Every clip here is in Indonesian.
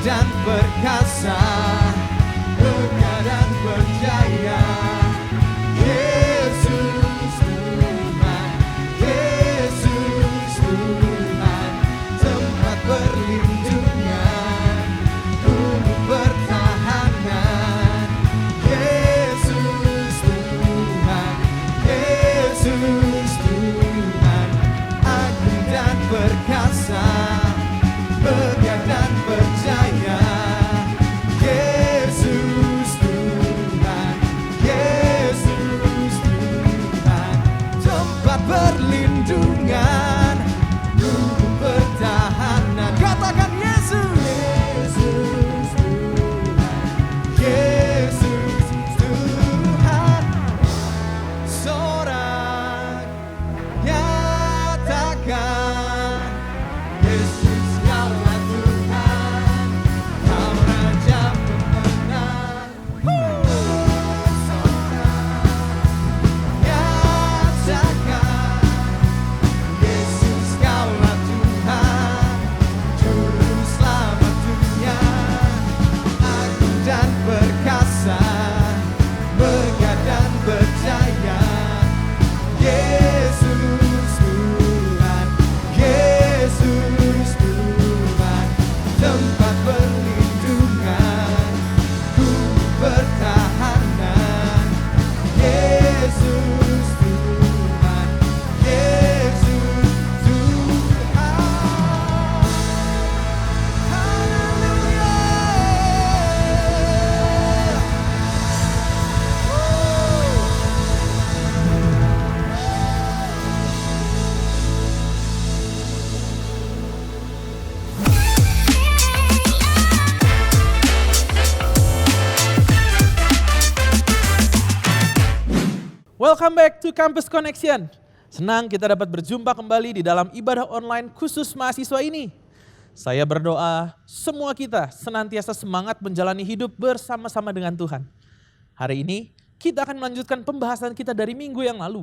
dan perkasa, megah dan berjaya. Yesus Tuhan, Yesus Tuhan, tempat perlindungan, gunung pertahanan. Yesus Tuhan, Yesus Tuhan, agung dan perkasa, megah dan berjaya. Yesus Tuhan, Yesus Tuhan, tempat perlindungan, gunung pertahanan. Katakan Yesus, Yesus Tuhan, Yesus Tuhan. Sorak nyatakan, Yesus kaulah Tuhan, Kau Raja pemenang. Sorak nyatakan, Yesus kaulah Tuhan, Juru Selamat dunia, agung dan perkasa, megah dan berjaya. Yesus Tuhan, Yesus Tuhan, tempat perlindungan, gunung pertahanan. Yesus Tuhan, Yesus Tuhan. Haleluya. Welcome back to Campus Connection. Senang kita dapat berjumpa kembali di dalam ibadah online khusus mahasiswa ini. Saya berdoa semua kita senantiasa semangat menjalani hidup bersama-sama dengan Tuhan. Hari ini kita akan melanjutkan pembahasan kita dari minggu yang lalu.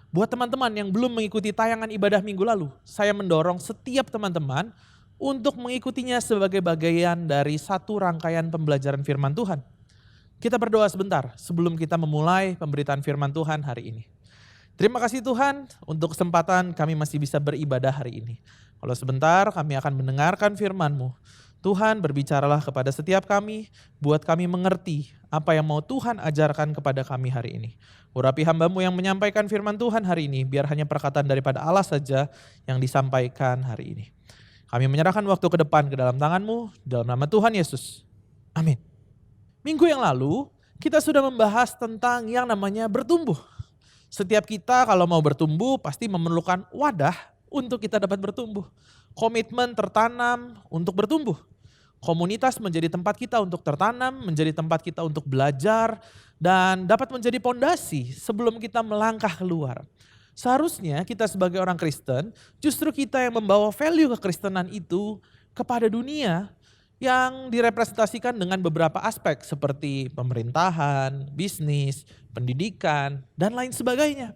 Buat teman-teman yang belum mengikuti tayangan ibadah minggu lalu, saya mendorong setiap teman-teman untuk mengikutinya sebagai bagian dari satu rangkaian pembelajaran firman Tuhan. Kita berdoa sebentar sebelum kita memulai pemberitaan firman Tuhan hari ini. Terima kasih Tuhan untuk kesempatan kami masih bisa beribadah hari ini. Kalau sebentar kami akan mendengarkan firman-Mu. Tuhan berbicaralah kepada setiap kami, buat kami mengerti apa yang mau Tuhan ajarkan kepada kami hari ini. Urapi hamba-Mu yang menyampaikan firman Tuhan hari ini, biar hanya perkataan daripada Allah saja yang disampaikan hari ini. Kami menyerahkan waktu ke depan ke dalam tangan-Mu, dalam nama Tuhan Yesus. Amin. Minggu yang lalu kita sudah membahas tentang yang namanya bertumbuh. Setiap kita kalau mau bertumbuh pasti memerlukan wadah untuk kita dapat bertumbuh. Komitmen tertanam untuk bertumbuh. Komunitas menjadi tempat kita untuk tertanam, menjadi tempat kita untuk belajar, dan dapat menjadi pondasi sebelum kita melangkah keluar. Seharusnya kita sebagai orang Kristen, justru kita yang membawa value kekristenan itu kepada dunia, yang direpresentasikan dengan beberapa aspek seperti pemerintahan, bisnis, pendidikan, dan lain sebagainya.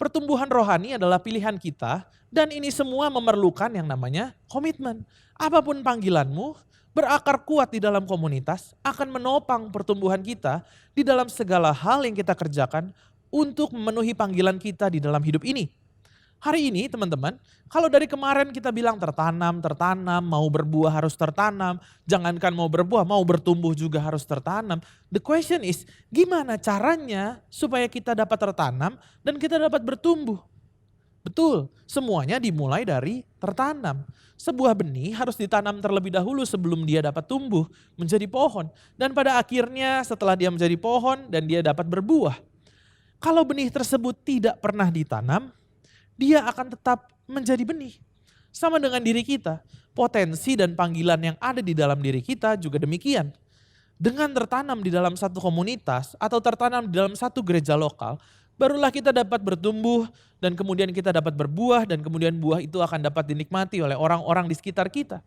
Pertumbuhan rohani adalah pilihan kita dan ini semua memerlukan yang namanya komitmen. Apapun panggilanmu, berakar kuat di dalam komunitas akan menopang pertumbuhan kita di dalam segala hal yang kita kerjakan untuk memenuhi panggilan kita di dalam hidup ini. Hari ini teman-teman, kalau dari kemarin kita bilang tertanam, mau berbuah harus tertanam, jangankan mau berbuah, mau bertumbuh juga harus tertanam. The question is, gimana caranya supaya kita dapat tertanam dan kita dapat bertumbuh? Betul, semuanya dimulai dari tertanam. Sebuah benih harus ditanam terlebih dahulu sebelum dia dapat tumbuh menjadi pohon. Dan pada akhirnya setelah dia menjadi pohon dan dia dapat berbuah. Kalau benih tersebut tidak pernah ditanam, dia akan tetap menjadi benih. Sama dengan diri kita, potensi dan panggilan yang ada di dalam diri kita juga demikian. Dengan tertanam di dalam satu komunitas atau tertanam di dalam satu gereja lokal, barulah kita dapat bertumbuh dan kemudian kita dapat berbuah dan kemudian buah itu akan dapat dinikmati oleh orang-orang di sekitar kita.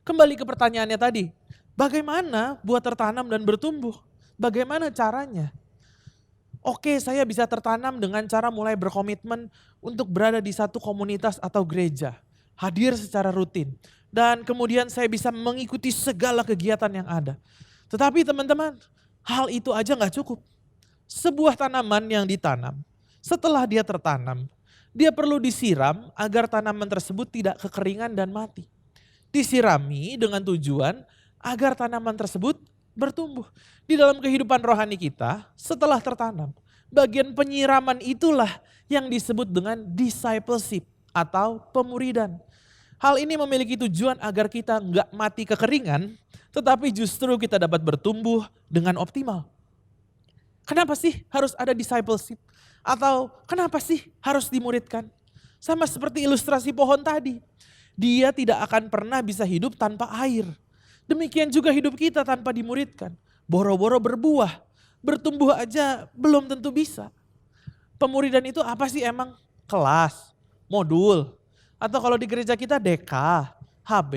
Kembali ke pertanyaannya tadi, bagaimana buat tertanam dan bertumbuh? Bagaimana caranya? Oke, saya bisa tertanam dengan cara mulai berkomitmen untuk berada di satu komunitas atau gereja. Hadir secara rutin. dan kemudian saya bisa mengikuti segala kegiatan yang ada. Tetapi teman-teman, hal itu aja gak cukup. Sebuah tanaman yang ditanam, setelah dia tertanam, dia perlu disiram agar tanaman tersebut tidak kekeringan dan mati. Disirami dengan tujuan agar tanaman tersebut bertumbuh. Di dalam kehidupan rohani kita, setelah tertanam, bagian penyiraman itulah yang disebut dengan discipleship atau pemuridan. Hal ini memiliki tujuan agar kita nggak mati kekeringan, tetapi justru kita dapat bertumbuh dengan optimal. Kenapa sih harus ada discipleship? Atau kenapa sih harus dimuridkan? Sama seperti ilustrasi pohon tadi. Dia tidak akan pernah bisa hidup tanpa air. Demikian juga hidup kita tanpa dimuridkan. Boro-boro berbuah, bertumbuh aja belum tentu bisa. Pemuridan itu apa sih emang? Kelas, modul, atau kalau di gereja kita DK, HB.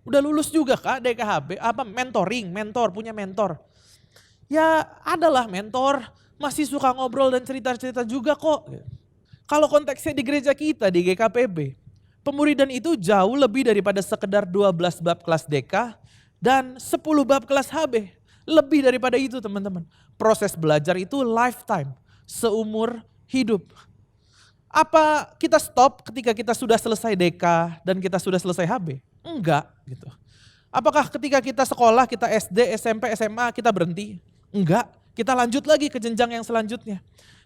Udah lulus juga kak DK HB, apa mentoring, mentor, punya mentor. Ya adalah mentor, masih suka ngobrol dan cerita-cerita juga kok. Kalau konteksnya di gereja kita, di GKPB, pemuridan itu jauh lebih daripada sekedar 12 bab kelas DK dan 10 bab kelas HB. Lebih daripada itu teman-teman. Proses belajar itu lifetime, seumur hidup. Apa kita stop ketika kita sudah selesai DK dan kita sudah selesai HB? Enggak gitu. Apakah ketika kita sekolah, kita SD, SMP, SMA kita berhenti? Enggak, kita lanjut lagi ke jenjang yang selanjutnya.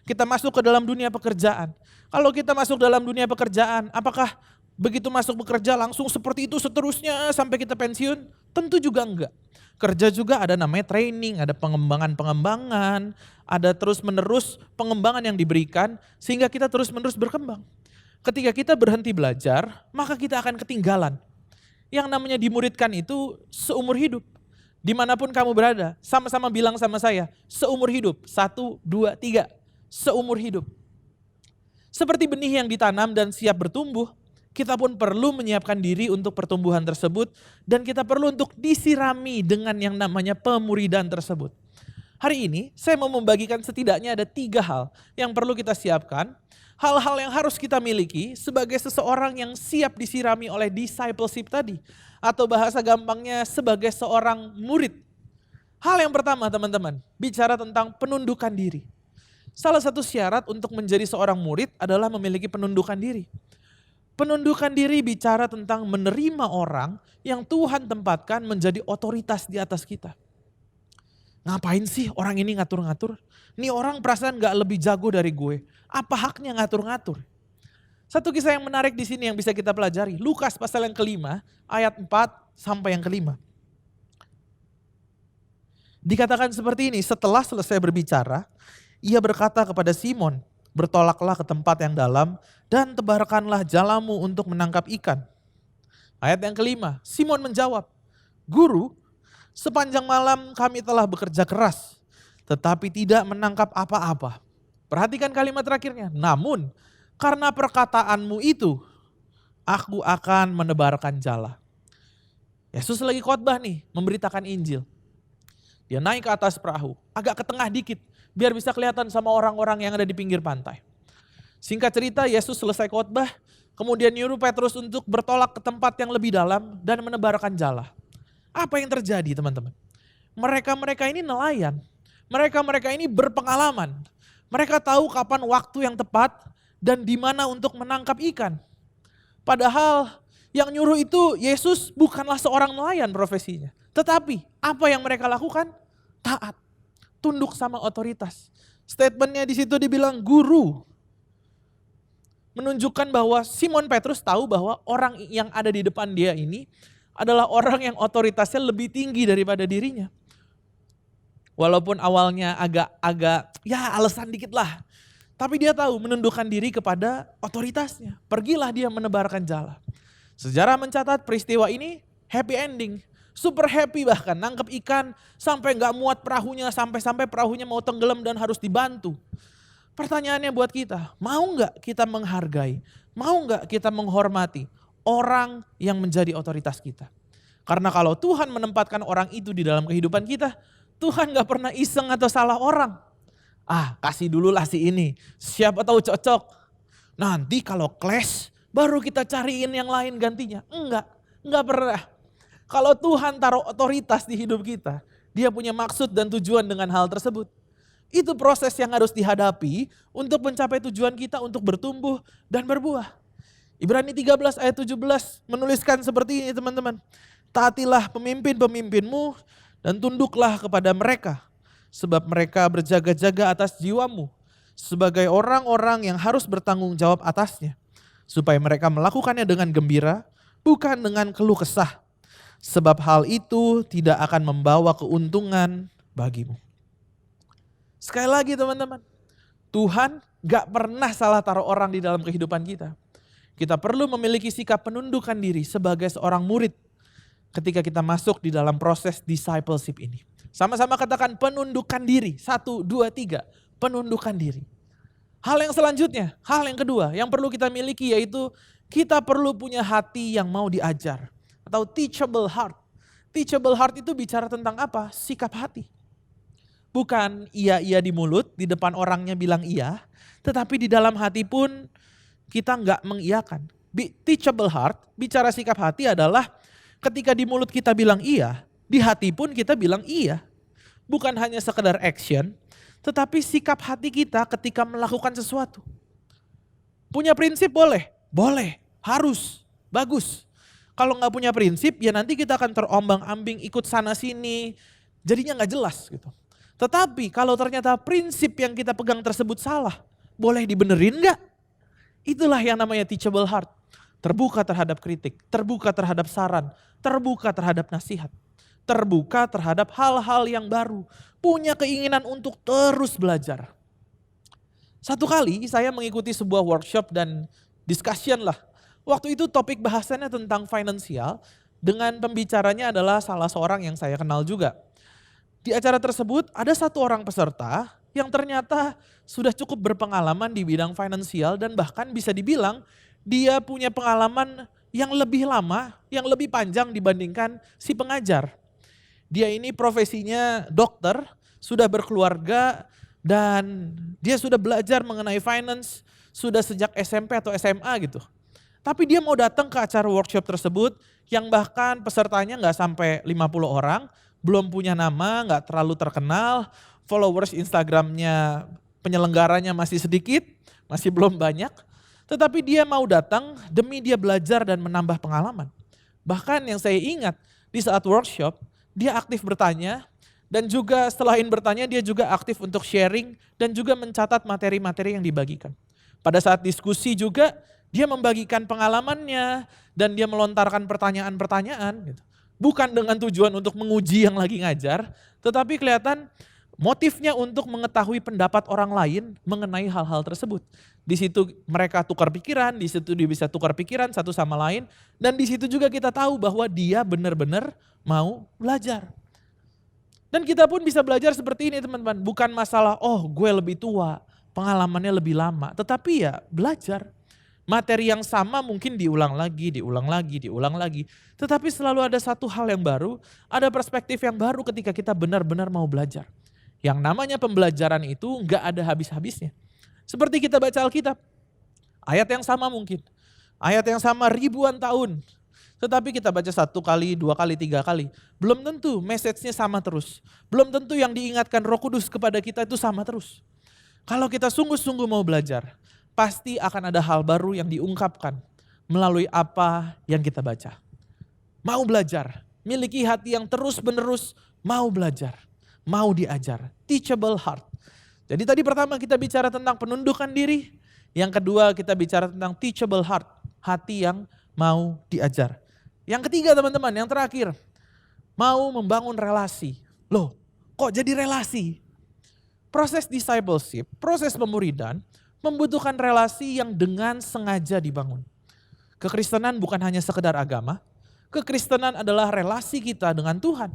Kita masuk ke dalam dunia pekerjaan. Kalau kita masuk dalam dunia pekerjaan, apakah begitu masuk bekerja langsung seperti itu seterusnya sampai kita pensiun? Tentu juga enggak. Kerja juga ada namanya training, ada pengembangan-pengembangan, ada terus-menerus pengembangan yang diberikan sehingga kita terus-menerus berkembang. Ketika kita berhenti belajar, maka kita akan ketinggalan. Yang namanya dimuridkan itu seumur hidup. Dimanapun kamu berada, sama-sama bilang sama saya, seumur hidup, 1, 2, 3, seumur hidup. Seperti benih yang ditanam dan siap bertumbuh, kita pun perlu menyiapkan diri untuk pertumbuhan tersebut dan kita perlu untuk disirami dengan yang namanya pemuridan tersebut. Hari ini saya mau membagikan setidaknya ada 3 hal yang perlu kita siapkan, hal-hal yang harus kita miliki sebagai seseorang yang siap disirami oleh discipleship tadi. Atau bahasa gampangnya sebagai seorang murid. Hal yang pertama teman-teman, bicara tentang penundukan diri. Salah satu syarat untuk menjadi seorang murid adalah memiliki penundukan diri. Penundukan diri bicara tentang menerima orang yang Tuhan tempatkan menjadi otoritas di atas kita. Ngapain sih orang ini ngatur-ngatur? Nih orang perasaan gak lebih jago dari gue. Apa haknya ngatur-ngatur? Satu kisah yang menarik di sini yang bisa kita pelajari. Lukas pasal yang ke-5 ayat 4 sampai yang ke-5. Dikatakan seperti ini, setelah selesai berbicara, ia berkata kepada Simon, bertolaklah ke tempat yang dalam dan tebarkanlah jalamu untuk menangkap ikan. Ayat yang ke-5, Simon menjawab, Guru, sepanjang malam kami telah bekerja keras, tetapi tidak menangkap apa-apa. Perhatikan kalimat terakhirnya, namun karena perkataanmu itu, aku akan menebarkan jala. Yesus lagi khotbah nih, memberitakan Injil. Dia naik ke atas perahu, agak ke tengah dikit, biar bisa kelihatan sama orang-orang yang ada di pinggir pantai. Singkat cerita, Yesus selesai khotbah, kemudian nyuruh Petrus untuk bertolak ke tempat yang lebih dalam dan menebarkan jala. Apa yang terjadi teman-teman? Mereka-mereka ini nelayan, mereka-mereka ini berpengalaman. Mereka tahu kapan waktu yang tepat dan di mana untuk menangkap ikan. Padahal yang nyuruh itu Yesus bukanlah seorang nelayan profesinya. Tetapi apa yang mereka lakukan? Taat, tunduk sama otoritas. Statementnya di situ dibilang guru. Menunjukkan bahwa Simon Petrus tahu bahwa orang yang ada di depan dia ini adalah orang yang otoritasnya lebih tinggi daripada dirinya. Walaupun awalnya agak ya alasan dikit lah. Tapi dia tahu menundukkan diri kepada otoritasnya. Pergilah dia menebarkan jala. Sejarah mencatat peristiwa ini happy ending. Super happy bahkan, nangkep ikan sampai gak muat perahunya, sampai perahunya mau tenggelam dan harus dibantu. Pertanyaannya buat kita, mau gak kita menghargai, mau gak kita menghormati orang yang menjadi otoritas kita? Karena kalau Tuhan menempatkan orang itu di dalam kehidupan kita, Tuhan gak pernah iseng atau salah orang. Kasih dulu lah si ini, siapa tahu cocok. Nanti kalau clash, baru kita cariin yang lain gantinya. Enggak Nggak pernah. Kalau Tuhan taruh otoritas di hidup kita, Dia punya maksud dan tujuan dengan hal tersebut. Itu proses yang harus dihadapi untuk mencapai tujuan kita untuk bertumbuh dan berbuah. Ibrani 13 ayat 17 menuliskan seperti ini teman-teman. Taatilah pemimpin-pemimpinmu dan tunduklah kepada mereka. Sebab mereka berjaga-jaga atas jiwamu sebagai orang-orang yang harus bertanggung jawab atasnya. Supaya mereka melakukannya dengan gembira, bukan dengan keluh kesah. Sebab hal itu tidak akan membawa keuntungan bagimu. Sekali lagi teman-teman, Tuhan gak pernah salah taruh orang di dalam kehidupan kita. Kita perlu memiliki sikap penundukan diri sebagai seorang murid ketika kita masuk di dalam proses discipleship ini. Sama-sama katakan penundukan diri. 1, 2, 3. Penundukan diri. Hal yang selanjutnya, hal yang kedua yang perlu kita miliki yaitu kita perlu punya hati yang mau diajar. Atau teachable heart. Teachable heart itu bicara tentang apa? Sikap hati. Bukan iya-iya di mulut, di depan orangnya bilang iya. Tetapi di dalam hati pun kita nggak mengiyakan. Teachable heart, bicara sikap hati adalah ketika di mulut kita bilang iya, di hati pun kita bilang iya. Bukan hanya sekedar action, tetapi sikap hati kita ketika melakukan sesuatu. Punya prinsip boleh? Boleh, harus, bagus. Kalau nggak punya prinsip, ya nanti kita akan terombang-ambing ikut sana sini, jadinya nggak jelas gitu. Tetapi kalau ternyata prinsip yang kita pegang tersebut salah, boleh dibenerin nggak? Itulah yang namanya teachable heart. Terbuka terhadap kritik, terbuka terhadap saran, terbuka terhadap nasihat. Terbuka terhadap hal-hal yang baru. Punya keinginan untuk terus belajar. Satu kali saya mengikuti sebuah workshop dan discussion lah. Waktu itu topik bahasannya tentang finansial dengan pembicaranya adalah salah seorang yang saya kenal juga. Di acara tersebut ada satu orang peserta yang ternyata sudah cukup berpengalaman di bidang finansial dan bahkan bisa dibilang dia punya pengalaman yang lebih lama, yang lebih panjang dibandingkan si pengajar. Dia ini profesinya dokter, sudah berkeluarga dan dia sudah belajar mengenai finance sudah sejak SMP atau SMA gitu. Tapi dia mau datang ke acara workshop tersebut yang bahkan pesertanya nggak sampai 50 orang, belum punya nama, nggak terlalu terkenal, followers Instagramnya penyelenggaranya masih sedikit, masih belum banyak. Tetapi dia mau datang demi dia belajar dan menambah pengalaman. Bahkan yang saya ingat di saat workshop, dia aktif bertanya dan juga selain bertanya dia juga aktif untuk sharing dan juga mencatat materi-materi yang dibagikan. Pada saat diskusi juga dia membagikan pengalamannya dan dia melontarkan pertanyaan-pertanyaan. Gitu. Bukan dengan tujuan untuk menguji yang lagi ngajar, tetapi kelihatan motifnya untuk mengetahui pendapat orang lain mengenai hal-hal tersebut. Di situ mereka tukar pikiran, di situ dia bisa tukar pikiran satu sama lain. Dan di situ juga kita tahu bahwa dia benar-benar mau belajar. Dan kita pun bisa belajar seperti ini teman-teman. Bukan masalah, oh gue lebih tua, pengalamannya lebih lama. Tetapi ya belajar. Materi yang sama mungkin diulang lagi, diulang lagi, diulang lagi. Tetapi selalu ada satu hal yang baru, ada perspektif yang baru ketika kita benar-benar mau belajar. Yang namanya pembelajaran itu nggak ada habis-habisnya. Seperti kita baca Alkitab, ayat yang sama mungkin. Ayat yang sama ribuan tahun. Tetapi kita baca 1 kali, 2 kali, 3 kali. Belum tentu message-nya sama terus. Belum tentu yang diingatkan Roh Kudus kepada kita itu sama terus. Kalau kita sungguh-sungguh mau belajar, pasti akan ada hal baru yang diungkapkan melalui apa yang kita baca. Mau belajar, miliki hati yang terus-menerus mau belajar, mau diajar. Teachable heart. Jadi tadi pertama kita bicara tentang penundukan diri, yang kedua kita bicara tentang teachable heart, hati yang mau diajar. Yang ketiga teman-teman, yang terakhir, mau membangun relasi. Loh, kok jadi relasi? Proses discipleship, proses pemuridan, membutuhkan relasi yang dengan sengaja dibangun. Kekristenan bukan hanya sekedar agama, kekristenan adalah relasi kita dengan Tuhan.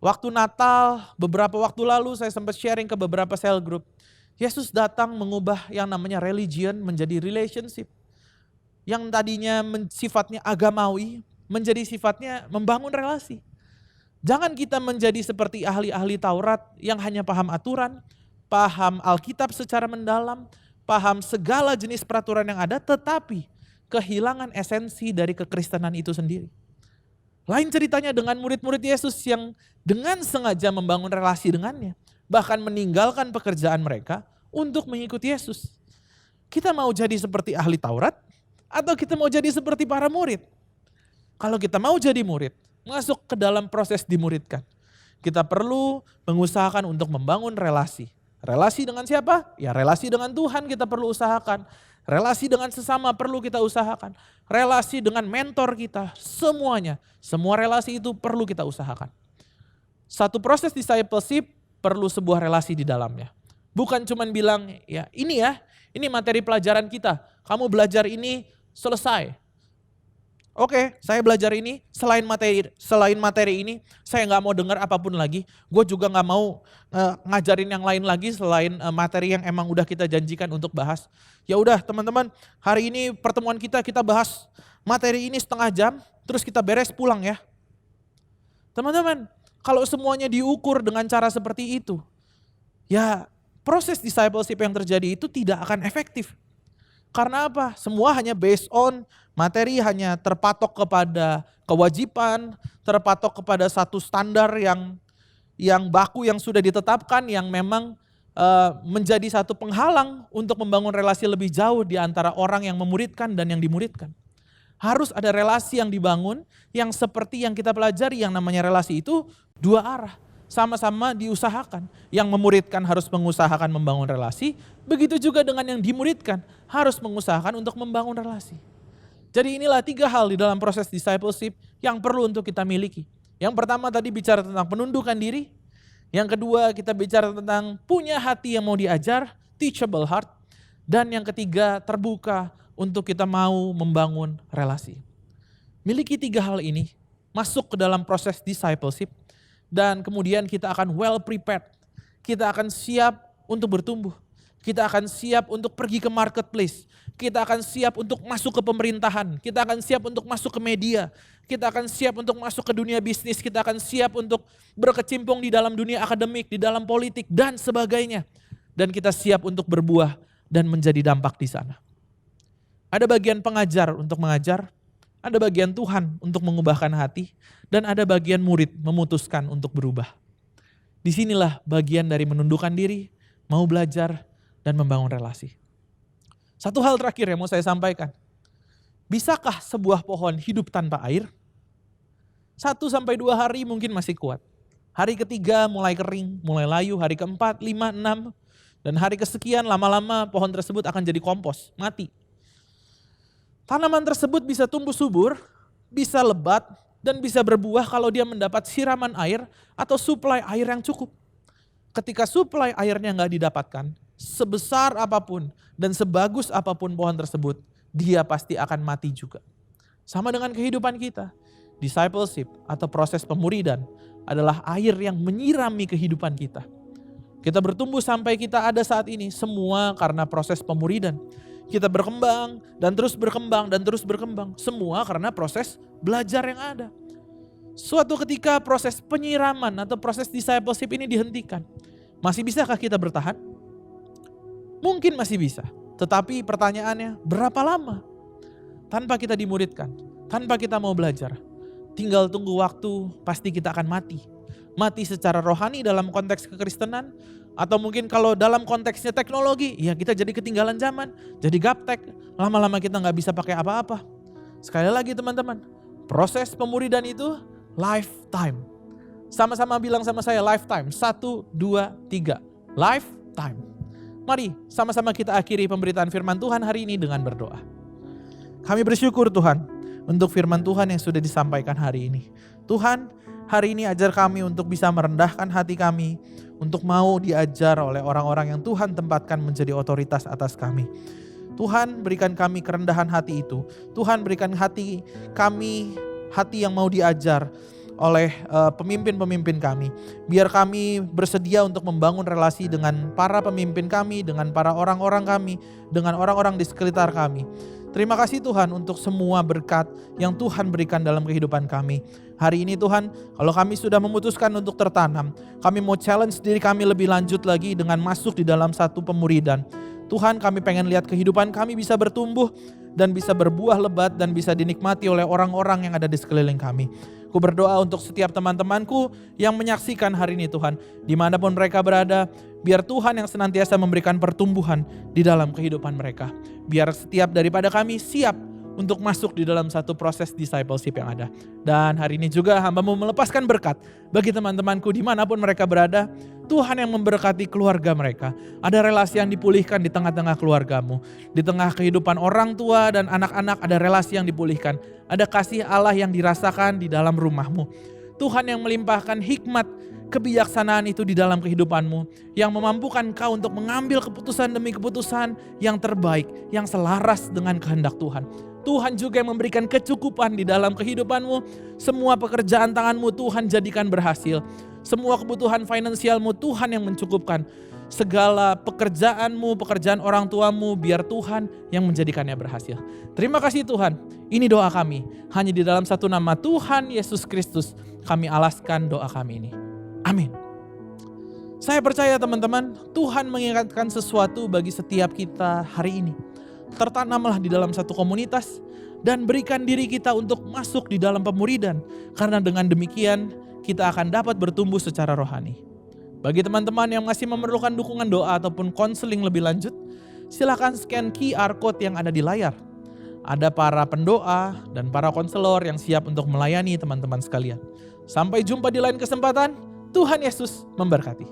Waktu Natal, beberapa waktu lalu saya sempat sharing ke beberapa cell group. Yesus datang mengubah yang namanya religion menjadi relationship. Yang tadinya sifatnya agamawi, menjadi sifatnya membangun relasi. Jangan kita menjadi seperti ahli-ahli Taurat yang hanya paham aturan, paham Alkitab secara mendalam, paham segala jenis peraturan yang ada, tetapi kehilangan esensi dari kekristenan itu sendiri. Lain ceritanya dengan murid-murid Yesus yang dengan sengaja membangun relasi dengannya. Bahkan meninggalkan pekerjaan mereka untuk mengikuti Yesus. Kita mau jadi seperti ahli Taurat atau kita mau jadi seperti para murid? Kalau kita mau jadi murid, masuk ke dalam proses dimuridkan. Kita perlu mengusahakan untuk membangun relasi. Relasi dengan siapa? Ya relasi dengan Tuhan kita perlu usahakan. Relasi dengan sesama perlu kita usahakan. Relasi dengan mentor kita, semuanya. Semua relasi itu perlu kita usahakan. Satu proses discipleship perlu sebuah relasi di dalamnya. Bukan cuman bilang, ya ini materi pelajaran kita. Kamu belajar ini selesai. Oke, saya belajar ini, selain materi ini, saya nggak mau dengar apapun lagi. Gue juga nggak mau ngajarin yang lain lagi selain materi yang emang udah kita janjikan untuk bahas. Ya udah teman-teman, hari ini pertemuan kita bahas materi ini setengah jam, terus kita beres pulang ya. Teman-teman, kalau semuanya diukur dengan cara seperti itu, ya proses discipleship yang terjadi itu tidak akan efektif. Karena apa? Semua hanya based on materi, hanya terpatok kepada kewajiban, terpatok kepada satu standar yang baku yang sudah ditetapkan, yang memang menjadi satu penghalang untuk membangun relasi lebih jauh di antara orang yang memuridkan dan yang dimuridkan. Harus ada relasi yang dibangun yang seperti yang kita pelajari, yang namanya relasi itu dua arah. Sama-sama diusahakan. Yang memuridkan harus mengusahakan membangun relasi, begitu juga dengan yang dimuridkan harus mengusahakan untuk membangun relasi. Jadi inilah 3 hal di dalam proses discipleship yang perlu untuk kita miliki. Yang pertama tadi bicara tentang penundukan diri. Yang kedua kita bicara tentang punya hati yang mau diajar, teachable heart. Dan yang ketiga terbuka untuk kita mau membangun relasi. Miliki 3 hal ini, masuk ke dalam proses discipleship. Dan kemudian kita akan well prepared. Kita akan siap untuk bertumbuh. Kita akan siap untuk pergi ke marketplace. Kita akan siap untuk masuk ke pemerintahan. Kita akan siap untuk masuk ke media. Kita akan siap untuk masuk ke dunia bisnis. Kita akan siap untuk berkecimpung di dalam dunia akademik, di dalam politik dan sebagainya. Dan kita siap untuk berbuah dan menjadi dampak di sana. Ada bagian pengajar untuk mengajar. Ada bagian Tuhan untuk mengubahkan hati, dan ada bagian murid memutuskan untuk berubah. Disinilah bagian dari menundukkan diri, mau belajar, dan membangun relasi. Satu hal terakhir yang mau saya sampaikan. Bisakah sebuah pohon hidup tanpa air? 1-2 hari mungkin masih kuat. Hari ketiga mulai kering, mulai layu, hari keempat, 5, 6, dan hari kesekian lama-lama pohon tersebut akan jadi kompos, mati. Tanaman tersebut bisa tumbuh subur, bisa lebat, dan bisa berbuah kalau dia mendapat siraman air atau suplai air yang cukup. Ketika suplai airnya nggak didapatkan, sebesar apapun dan sebagus apapun pohon tersebut, dia pasti akan mati juga. Sama dengan kehidupan kita, discipleship atau proses pemuridan adalah air yang menyirami kehidupan kita. Kita bertumbuh sampai kita ada saat ini, semua karena proses pemuridan. Kita berkembang dan terus berkembang dan terus berkembang. Semua karena proses belajar yang ada. Suatu ketika proses penyiraman atau proses discipleship ini dihentikan. Masih bisakah kita bertahan? Mungkin masih bisa. Tetapi pertanyaannya, berapa lama? Tanpa kita dimuridkan, tanpa kita mau belajar. Tinggal tunggu waktu, pasti kita akan mati. Mati secara rohani dalam konteks kekristenan. Atau mungkin kalau dalam konteksnya teknologi, ya kita jadi ketinggalan zaman, jadi gaptek, lama-lama kita nggak bisa pakai apa-apa. Sekali lagi teman-teman, proses pemuridan itu lifetime. Sama-sama bilang sama saya lifetime, 1, 2, 3, lifetime. Mari sama-sama kita akhiri pemberitaan firman Tuhan hari ini dengan berdoa. Kami bersyukur Tuhan untuk firman Tuhan yang sudah disampaikan hari ini. Tuhan, hari ini ajar kami untuk bisa merendahkan hati kami, untuk mau diajar oleh orang-orang yang Tuhan tempatkan menjadi otoritas atas kami. Tuhan berikan kami kerendahan hati itu. Tuhan berikan hati kami, hati yang mau diajar oleh pemimpin-pemimpin kami. Biar kami bersedia untuk membangun relasi dengan para pemimpin kami, dengan para orang-orang kami, dengan orang-orang di sekitar kami. Terima kasih Tuhan untuk semua berkat yang Tuhan berikan dalam kehidupan kami. Hari ini Tuhan, kalau kami sudah memutuskan untuk tertanam, kami mau challenge diri kami lebih lanjut lagi dengan masuk di dalam satu pemuridan. Tuhan, kami pengen lihat kehidupan kami bisa bertumbuh dan bisa berbuah lebat dan bisa dinikmati oleh orang-orang yang ada di sekeliling kami. Ku berdoa untuk setiap teman-temanku yang menyaksikan hari ini Tuhan, dimanapun mereka berada, biar Tuhan yang senantiasa memberikan pertumbuhan di dalam kehidupan mereka. Biar setiap daripada kami siap untuk masuk di dalam satu proses discipleship yang ada. Dan hari ini juga hamba-Mu melepaskan berkat bagi teman-temanku dimanapun mereka berada. Tuhan yang memberkati keluarga mereka. Ada relasi yang dipulihkan di tengah-tengah keluarga-Mu. Di tengah kehidupan orang tua dan anak-anak ada relasi yang dipulihkan. Ada kasih Allah yang dirasakan di dalam rumah-Mu. Tuhan yang melimpahkan hikmat, kebijaksanaan itu di dalam kehidupan-Mu. Yang memampukan Kau untuk mengambil keputusan demi keputusan yang terbaik, yang selaras dengan kehendak Tuhan. Tuhan juga yang memberikan kecukupan di dalam kehidupan-Mu. Semua pekerjaan tangan-Mu Tuhan jadikan berhasil. Semua kebutuhan finansial-Mu Tuhan yang mencukupkan. Segala pekerjaan-Mu, pekerjaan orang tua-Mu, biar Tuhan yang menjadikannya berhasil. Terima kasih Tuhan, ini doa kami. Hanya di dalam satu nama Tuhan Yesus Kristus kami alaskan doa kami ini. Amin. Saya percaya teman-teman, Tuhan mengingatkan sesuatu bagi setiap kita hari ini. Tertanamlah di dalam satu komunitas dan berikan diri kita untuk masuk di dalam pemuridan. Karena dengan demikian kita akan dapat bertumbuh secara rohani. Bagi teman-teman yang masih memerlukan dukungan doa ataupun konseling lebih lanjut, silakan scan QR Code yang ada di layar. Ada para pendoa dan para konselor yang siap untuk melayani teman-teman sekalian. Sampai jumpa di lain kesempatan. Tuhan Yesus memberkati.